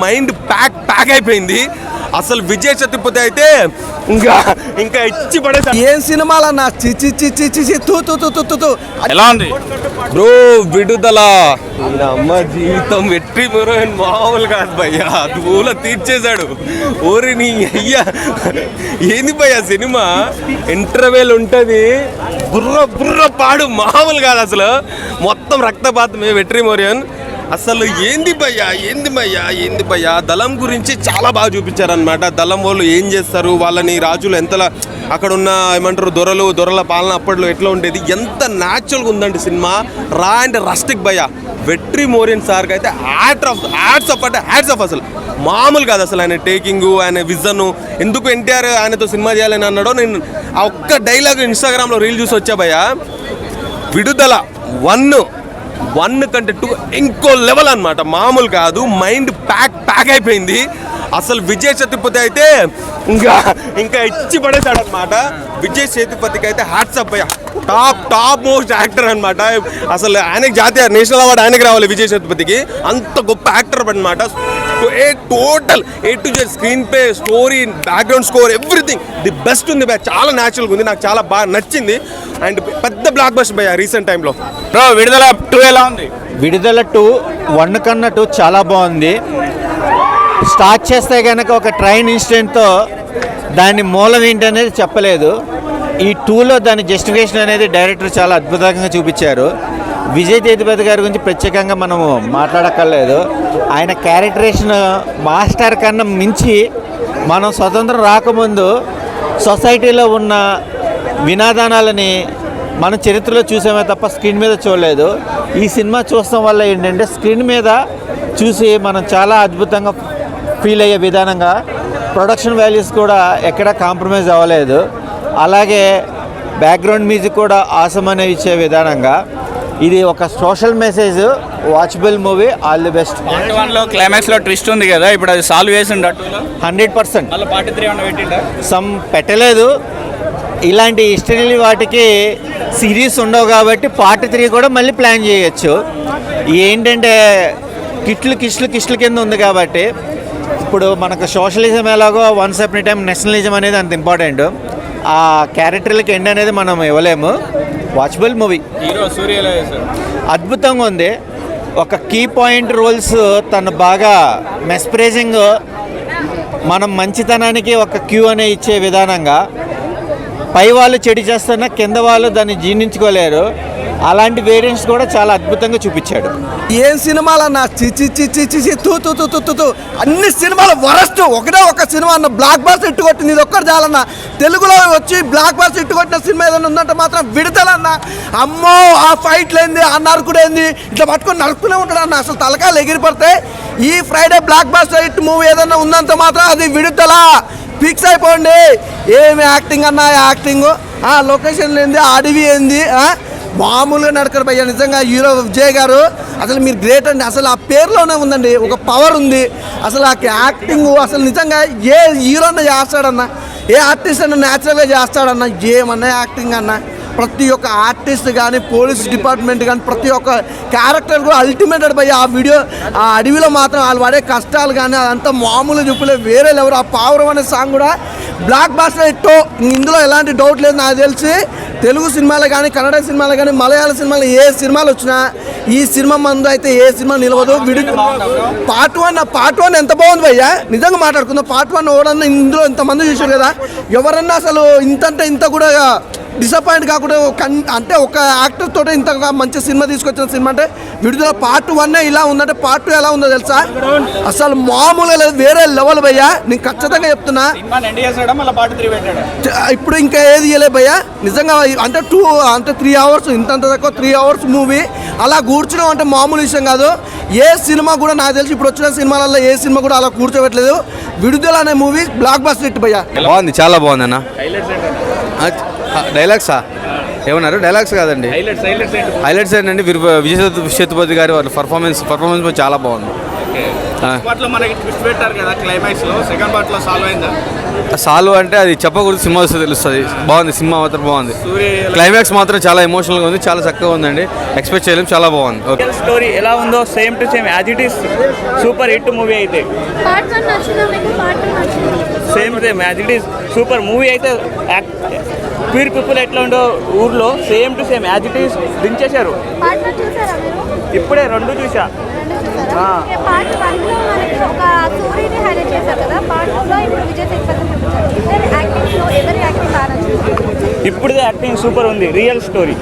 Mind pack అయిపోయింది. అసలు విజయ్ సేతుపతి అయితే ఇంకా ఇచ్చి పడేసా. ఏం సినిమాలన్నా ఎలా ఉంది బ్రో? విడుదల అమ్మ జీవితం వెట్రి మామూలు కాదు భయ్యా, దూల తీర్చేశాడు. ఓరి నీ అయ్యా ఏంది భయ్యా సినిమా. ఇంటర్వెల్ ఉంటుంది, బుర్ర పాడు మామూలు కాదు అసలు. మొత్తం రక్తపాతమే. వెట్రి మోరియన్ అసలు ఏంది భయ్యా దళం గురించి చాలా బాగా చూపించారనమాట. దళం వాళ్ళు ఏం చేస్తారు, వాళ్ళని రాజులు ఎంతలా అక్కడ ఉన్న ఏమంటారు దొరల పాలన అప్పట్లో ఎట్లా ఉండేది, ఎంత న్యాచురల్గా ఉందండి సినిమా. రా అండ్ రస్టిక్ భయ్యా. వెట్రి మోరియన్ సార్కి అయితే హ్యాట్స్ ఆఫ్ అసలు మామూలు కాదు అసలు. ఆయన టేకింగ్, ఆయన విజన్, ఎందుకు ఎన్టీఆర్ ఆయనతో సినిమా చేయాలని అన్నాడో. నేను ఆ ఒక్క డైలాగ్ ఇన్స్టాగ్రామ్లో రీల్ చూసి వచ్చా భయ్యా. విడుదల 1 కంటే 2 ఇంకో లెవెల్ అనమాట, మామూలు కాదు. మైండ్ ప్యాక్ అయిపోయింది. అసలు విజయ్ సేతుపతి అయితే ఇంకా ఇచ్చి పడేశాడు అనమాట. విజయ్ సేతుపతికి అయితే హ్యాట్స్ ఆఫ్ భయ్యా. టాప్ మోస్ట్ యాక్టర్ అనమాట. అసలు ఆయనకి జాతీయ నేషనల్ అవార్డు ఆయనకి రావాలి విజయ్ సేతుపతికి. అంత గొప్ప యాక్టర్ అనమాట. Total A to Z screen play, story, background score, everything the best ఉంది భయ్యా. చాలా న్యాచురల్గా ఉంది, నాకు చాలా బాగా నచ్చింది. అండ్ పెద్ద బ్లాక్ బస్టర్ భయ్యా రీసెంట్ టైంలో. విడుదల 2 ఎలా ఉంది? విడుదల 2 1 కన్నా 2 చాలా బాగుంది. స్టార్ట్ చేస్తే కనుక ఒక ట్రైన్ ఇన్సిడెంట్తో దాని మూలం ఏంటనేది చెప్పలేదు. ఈ 2లో దాని జస్టిఫికేషన్ అనేది డైరెక్టర్ చాలా అద్భుతంగా చూపించారు. విజయ్ సేతుపతి గారి గురించి ప్రత్యేకంగా మనము మాట్లాడక్కర్లేదు. ఆయన క్యారెక్టరేషన్ మాస్టర్ కన్నా మించి మనం స్వతంత్రం రాకముందు సొసైటీలో ఉన్న వినాదానాలని మనం చరిత్రలో చూసామే తప్ప స్క్రీన్ మీద చూడలేదు. ఈ సినిమా చూడటం వల్ల ఏంటంటే స్క్రీన్ మీద చూసి మనం చాలా అద్భుతంగా ఫీల్ అయ్యే విధానంగా ప్రొడక్షన్ వాల్యూస్ కూడా ఎక్కడా కాంప్రమైజ్ అవ్వలేదు. అలాగే బ్యాక్గ్రౌండ్ మ్యూజిక్ కూడా ఆసమ్ అనే ఇచ్చే విధానంగా ఇది ఒక social message, watchable movie. All the best. క్లైమాక్స్లో ట్విస్ట్ ఉంది కదా, ఇప్పుడు అది సాల్వ్ చేసిండ 100%. సమ్ పెట్టలేదు. ఇలాంటి హిస్టరీ వాటికి సిరీస్ ఉండవు కాబట్టి పార్ట్ 3 కూడా మళ్ళీ ప్లాన్ చేయొచ్చు. ఏంటంటే కిష్లు కింద ఉంది కాబట్టి ఇప్పుడు మనకు సోషలిజం ఎలాగో వన్స్ అప్ టైం నేషనలిజం అనేది అంత ఇంపార్టెంట్. ఆ క్యారెక్టర్లకి ఎండ్ అనేది మనం ఇవ్వలేము. Watchable movie. అద్భుతంగా ఉంది. ఒక కీ పాయింట్ రోల్స్ తను బాగా మెస్ప్రైజింగ్, మనం మంచితనానికి ఒక క్యూ అనే ఇచ్చే విధానంగా. పై వాళ్ళు చెడు చేస్తున్నా కింద వాళ్ళు దాన్ని జీర్ణించుకోలేరు. అలాంటి వేరియంట్స్ కూడా చాలా అద్భుతంగా చూపించాడు. ఏం సినిమాలన్నా అన్ని సినిమాలు వరస్ట్. ఒక సినిమా అన్న బ్లాక్ బాస్టర్ హిట్ కొట్టింది, ఇది ఒక్కటి చాలన్నా. తెలుగులో వచ్చి బ్లాక్ బాస్టర్ హిట్ కొట్టిన సినిమా ఏదైనా ఉందంటే మాత్రం విడుదలన్నా. అమ్మో ఆ ఫైట్లు ఏంది, ఆ నరుకుడేంది, ఇట్లా పట్టుకొని నరుకునే ఉంటాడు అన్న. అసలు తలకాయలు ఎగిరిపడతాయి. ఈ Friday blockbuster hit movie ఏదైనా ఉందంటే మాత్రం అది విడుదల. ఫిక్స్ అయిపోండి. ఏమి యాక్టింగ్ అన్నా, యాక్టింగ్, లొకేషన్ ఏంది, అడవి ఏంది, మామూలుగా నడకరు భయ్యా. నిజంగా హీరో విజయ్ గారు అసలు మీరు గ్రేట్ అండి. అసలు ఆ పేరులోనే ఉందండి ఒక పవర్ ఉంది. అసలు ఆ యాక్టింగ్ అసలు నిజంగా ఏ హీరో అన్న చేస్తాడన్నా, ఏ ఆర్టిస్ట్ అన్న న్యాచురల్గా చేస్తాడన్నా. ఏమన్నా యాక్టింగ్ అన్నా, ప్రతి ఒక్క ఆర్టిస్ట్ కానీ, పోలీస్ డిపార్ట్మెంట్ కానీ, ప్రతి ఒక్క క్యారెక్టర్ కూడా అల్టిమేటెడ్ భయ్యా. ఆ అడవిలో మాత్రం వాళ్ళు పడే కష్టాలు కానీ అదంతా మామూలు చూపులే, వేరే లెవెల్. ఆ పావురం అనే సాంగ్ కూడా బ్లాక్ బాస్టర్ హిట్. ఇందులో ఎలాంటి డౌట్ లేదు. నాకు తెలిసి తెలుగు సినిమాలు కానీ, కన్నడ సినిమాలు కానీ, మలయాళ సినిమాలు ఏ సినిమాలు వచ్చినా ఈ సినిమా మందు అయితే ఏ సినిమా నిలవదు. పార్ట్ 1 ఎంత బాగుంది భయ్యా. నిజంగా మాట్లాడుకుందాం. పార్ట్ 1 ఓడన్నా ఇందులో ఇంతమంది చూశారు కదా, ఎవరన్నా అసలు ఇంత కూడా డిసప్పాయింట్ కాకుండా అంటే ఒక యాక్టర్ తోటి ఇంతగా మంచి సినిమా తీసుకొచ్చిన సినిమా అంటే విడుదల. పార్ట్ 1 ఇలా ఉందంటే పార్ట్ 2 ఎలా ఉందో తెలుసా? అసలు మామూలుగా లేదు, వేరే లెవెల్ భయ్యా. నేను ఖచ్చితంగా చెప్తున్నా. ఇప్పుడు ఇంకా ఏది ఇవ్వలే భయ్యా నిజంగా. అంటే 3 అవర్స్, ఇంత తక్కువ 3 అవర్స్ మూవీ అలా కూర్చోడం అంటే మామూలు విషయం కాదు. ఏ సినిమా కూడా నాకు తెలిసి ఇప్పుడు వచ్చిన సినిమాలలో ఏ సినిమా కూడా అలా కూర్చోబెట్టలేదు. విడుదల అనే మూవీ బ్లాక్ బస్టర్ హిట్ భయ్యా. బాగుంది, చాలా బాగుంది అన్న. డైలాగ్సా ఏమన్నారు? డైలాగ్స్ కాదండి, హైలైట్స్ ఏంటంటే విజయ్ సేతుపతి గారి పర్ఫార్మెన్స్ చాలా బాగుంది. పార్ట్ లో మనకి ట్విస్ట్ పెట్టారు కదా క్లైమాక్స్ లో, సెకండ్ పార్ట్ లో సాల్వ్ అయిందా? సాల్వ్ అంటే అది చెప్పకూడదు, సినిమా వస్తే తెలుస్తుంది. బాగుంది, సినిమా మాత్రం బాగుంది. క్లైమాక్స్ మాత్రం చాలా ఎమోషనల్గా ఉంది, చాలా చక్కగా ఉందండి. ఎక్స్పెక్ట్ చేయలేం, చాలా బాగుంది. ఓకే, స్టోరీ ఎలా ఉందో same to same as it is super hit movie అయితే. పార్ట్ 1 నచ్చిందా మీకు? పార్ట్ 2 నచ్చిందా? Same same as it is super movie అయితే. ప్యూర్ పీపుల్ ఎట్లా ఉండో ఊర్లో same to same as it is దించేశారు. పార్ట్ 1 చూసారా మీరు? ఇప్పుడే 2 చూసా. పార్ట్ 1 లో మనకి ఒక స్టోరీని హైలైట్ చేశారు కదా, పార్ట్ 2 లో ఇప్పుడు విజయ్ సేతుపతి చూపించారు. ఇద్దరు యాక్టింగ్ లో ఎవరి యాక్టింగ్ బాగా నచ్చింది? ఇప్పుడుదే యాక్టింగ్ సూపర్ ఉంది, రియల్ స్టోరీ.